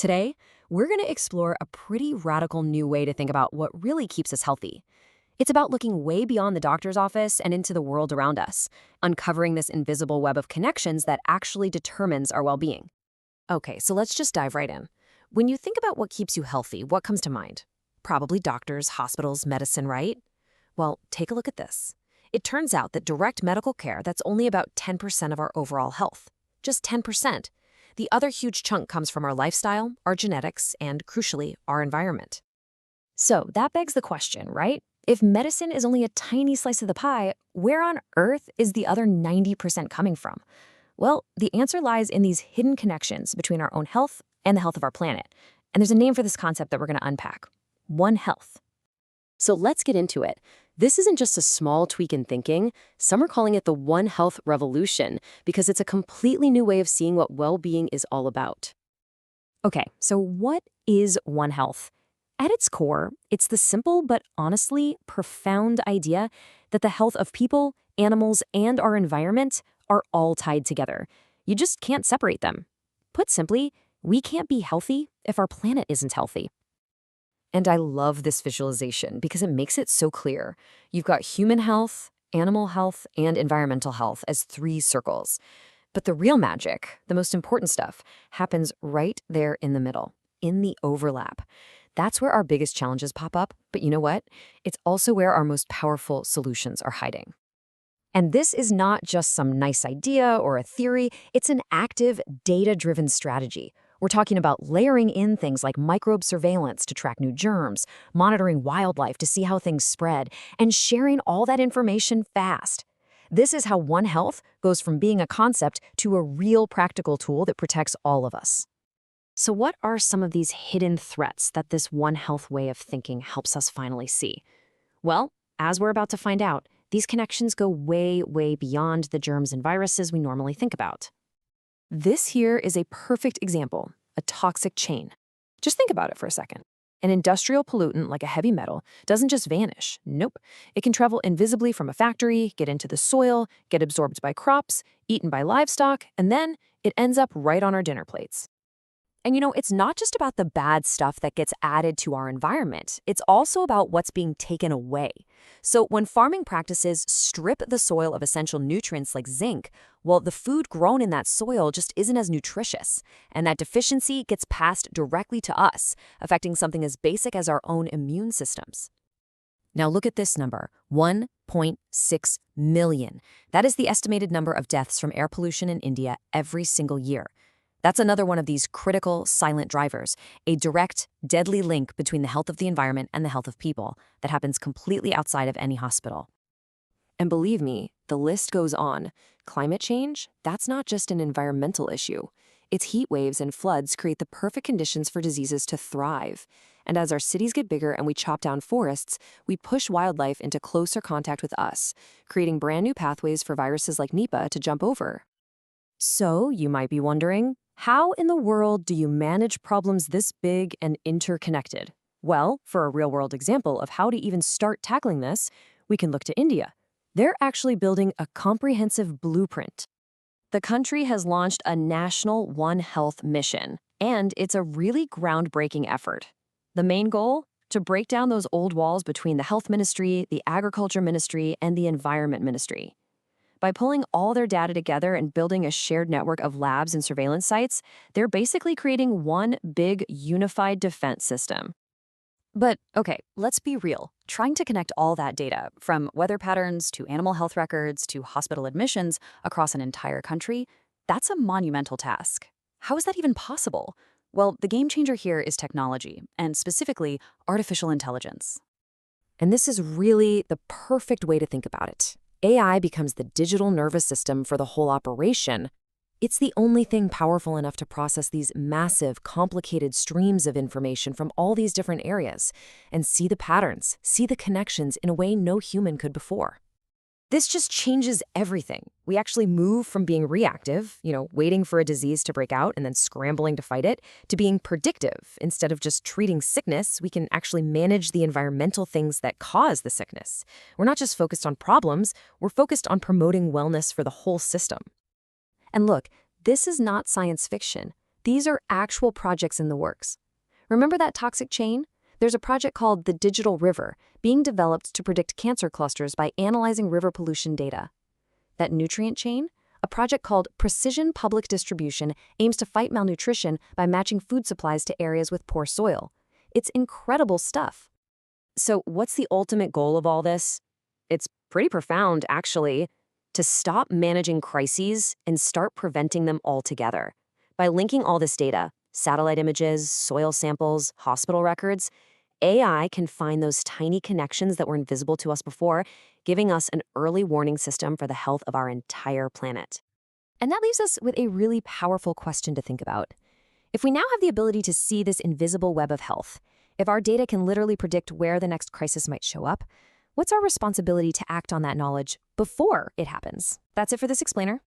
Today, we're going to explore a pretty radical new way to think about what really keeps us healthy. It's about looking way beyond the doctor's office and into the world around us, uncovering this invisible web of connections that actually determines our well-being. Okay, so let's just dive right in. When you think about what keeps you healthy, what comes to mind? Probably doctors, hospitals, medicine, right? Well, take a look at this. It turns out that direct medical care, that's only about 10% of our overall health. Just 10%. The other huge chunk comes from our lifestyle, our genetics, and, crucially, our environment. So that begs the question, right? If medicine is only a tiny slice of the pie, where on earth is the other 90% coming from? Well, the answer lies in these hidden connections between our own health and the health of our planet. And there's a name for this concept that we're going to unpack: One Health. So let's get into it. This isn't just a small tweak in thinking. Some are calling it the One Health revolution because it's a completely new way of seeing what well-being is all about. Okay, so what is One Health? At its core, it's the simple but honestly profound idea that the health of people, animals, and our environment are all tied together. You just can't separate them. Put simply, we can't be healthy if our planet isn't healthy. And I love this visualization because it makes it so clear. You've got human health, animal health, and environmental health as three circles. But the real magic, the most important stuff, happens right there in the middle, in the overlap. That's where our biggest challenges pop up, but you know what? It's also where our most powerful solutions are hiding. And this is not just some nice idea or a theory, it's an active, data-driven strategy. We're talking about layering in things like microbe surveillance to track new germs, monitoring wildlife to see how things spread, and sharing all that information fast. This is how One Health goes from being a concept to a real practical tool that protects all of us. So what are some of these hidden threats that this One Health way of thinking helps us finally see? Well, as we're about to find out, these connections go way, way beyond the germs and viruses we normally think about. This here is a perfect example, a toxic chain. Just think about it for a second. An industrial pollutant like a heavy metal doesn't just vanish. Nope. It can travel invisibly from a factory, get into the soil, get absorbed by crops, eaten by livestock, and then it ends up right on our dinner plates. And it's not just about the bad stuff that gets added to our environment. It's also about what's being taken away. So when farming practices strip the soil of essential nutrients like zinc, well, the food grown in that soil just isn't as nutritious. And that deficiency gets passed directly to us, affecting something as basic as our own immune systems. Now look at this number, 1.6 million. That is the estimated number of deaths from air pollution in India every single year. That's another one of these critical silent drivers, a direct, deadly link between the health of the environment and the health of people that happens completely outside of any hospital. And believe me, the list goes on. Climate change, that's not just an environmental issue. Its heat waves and floods create the perfect conditions for diseases to thrive. And as our cities get bigger and we chop down forests, we push wildlife into closer contact with us, creating brand new pathways for viruses like Nipah to jump over. So, you might be wondering, how in the world do you manage problems this big and interconnected? Well, for a real-world example of how to even start tackling this, we can look to India. They're actually building a comprehensive blueprint. The country has launched a national One Health mission, and it's a really groundbreaking effort. The main goal? To break down those old walls between the health ministry, the agriculture ministry, and the environment ministry. By pulling all their data together and building a shared network of labs and surveillance sites, they're basically creating one big unified defense system. But okay, let's be real. Trying to connect all that data, from weather patterns to animal health records to hospital admissions across an entire country, that's a monumental task. How is that even possible? Well, the game changer here is technology, and specifically artificial intelligence. And this is really the perfect way to think about it. AI becomes the digital nervous system for the whole operation. It's the only thing powerful enough to process these massive, complicated streams of information from all these different areas and see the patterns, see the connections in a way no human could before. This just changes everything. We actually move from being reactive, waiting for a disease to break out and then scrambling to fight it, to being predictive. Instead of just treating sickness, we can actually manage the environmental things that cause the sickness. We're not just focused on problems, we're focused on promoting wellness for the whole system. And look, this is not science fiction. These are actual projects in the works. Remember that toxic chain? There's a project called the Digital River being developed to predict cancer clusters by analyzing river pollution data. That nutrient chain? A project called Precision Public Distribution aims to fight malnutrition by matching food supplies to areas with poor soil. It's incredible stuff. So what's the ultimate goal of all this? It's pretty profound, actually. To stop managing crises and start preventing them altogether. By linking all this data, satellite images, soil samples, hospital records, AI can find those tiny connections that were invisible to us before, giving us an early warning system for the health of our entire planet. And that leaves us with a really powerful question to think about. If we now have the ability to see this invisible web of health, if our data can literally predict where the next crisis might show up, what's our responsibility to act on that knowledge before it happens? That's it for this explainer.